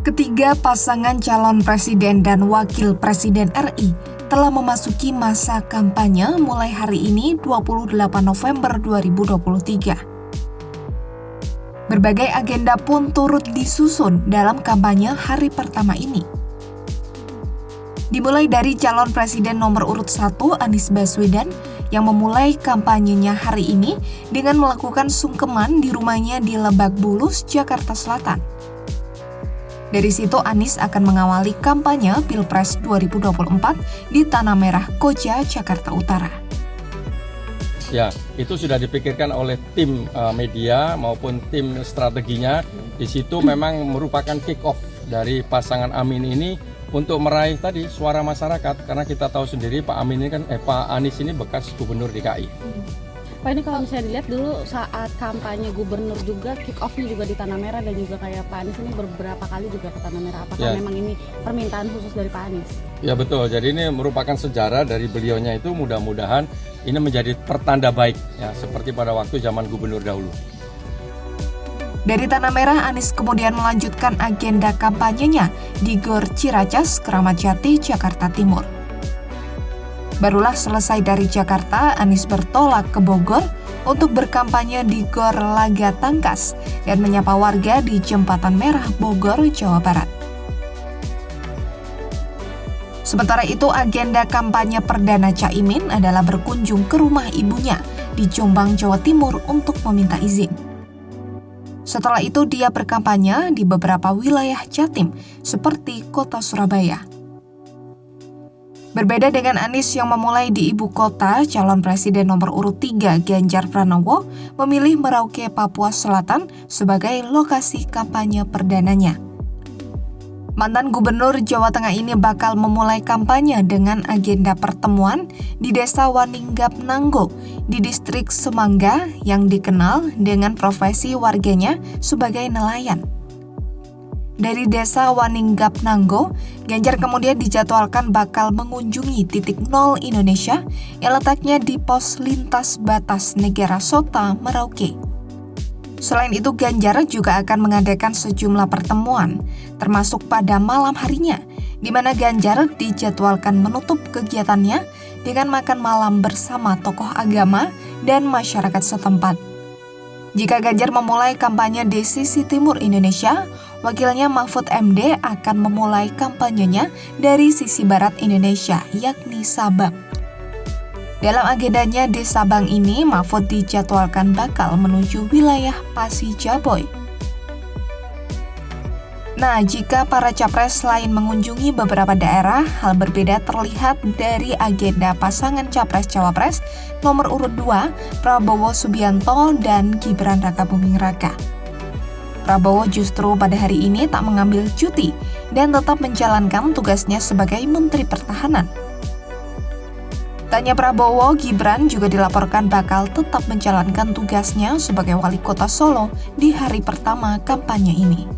Ketiga pasangan calon presiden dan wakil presiden RI telah memasuki masa kampanye mulai hari ini 28 November 2023. Berbagai agenda pun turut disusun dalam kampanye hari pertama ini. Dimulai dari calon presiden nomor urut 1 Anies Baswedan yang memulai kampanyenya hari ini dengan melakukan sungkeman di rumahnya di Lebak Bulus, Jakarta Selatan. Dari situ Anies akan mengawali kampanye Pilpres 2024 di Tanah Merah Koja, Jakarta Utara. Ya, itu sudah dipikirkan oleh tim media maupun tim strateginya. Di situ memang merupakan kick off dari pasangan Amin ini untuk meraih tadi suara masyarakat, karena kita tahu sendiri Pak Anies ini bekas gubernur DKI. Pak, ini kalau misalnya dilihat dulu saat kampanye gubernur juga kick off-nya juga di Tanah Merah dan juga kayak Pak Anies ini beberapa kali juga ke Tanah Merah. Apakah memang ini permintaan khusus dari Pak Anies? Ya betul, jadi ini merupakan sejarah dari beliaunya itu, mudah-mudahan ini menjadi pertanda baik ya, seperti pada waktu zaman gubernur dahulu. Dari Tanah Merah, Anies kemudian melanjutkan agenda kampanyenya di Gor Ciracas, Keramat Jati, Jakarta Timur. Barulah selesai dari Jakarta, Anies bertolak ke Bogor untuk berkampanye di Gor Laga Tangkas dan menyapa warga di Jembatan Merah Bogor, Jawa Barat. Sementara itu, agenda kampanye perdana Caimin adalah berkunjung ke rumah ibunya di Jombang, Jawa Timur untuk meminta izin. Setelah itu, dia berkampanye di beberapa wilayah Jatim seperti kota Surabaya. Berbeda dengan Anies yang memulai di ibu kota, calon presiden nomor urut 3 Ganjar Pranowo memilih Merauke, Papua Selatan sebagai lokasi kampanye perdananya. Mantan Gubernur Jawa Tengah ini bakal memulai kampanye dengan agenda pertemuan di Desa Waninggap Nanggo di distrik Semangga yang dikenal dengan profesi warganya sebagai nelayan. Dari Desa Waninggap Nanggo, Ganjar kemudian dijadwalkan bakal mengunjungi titik nol Indonesia yang letaknya di pos lintas batas negara Sota, Merauke. Selain itu, Ganjar juga akan mengadakan sejumlah pertemuan, termasuk pada malam harinya, di mana Ganjar dijadwalkan menutup kegiatannya dengan makan malam bersama tokoh agama dan masyarakat setempat. Jika Ganjar memulai kampanye di sisi timur Indonesia, wakilnya Mahfud MD akan memulai kampanyenya dari sisi barat Indonesia, yakni Sabang. Dalam agendanya di Sabang ini, Mahfud dijadwalkan bakal menuju wilayah Pasijaboy. Nah, jika para capres lain mengunjungi beberapa daerah, hal berbeda terlihat dari agenda pasangan capres-cawapres nomor urut 2, Prabowo Subianto dan Gibran Rakabuming Raka. Prabowo justru pada hari ini tak mengambil cuti dan tetap menjalankan tugasnya sebagai Menteri Pertahanan. Tanya Prabowo, Gibran juga dilaporkan bakal tetap menjalankan tugasnya sebagai wali kota Solo di hari pertama kampanye ini.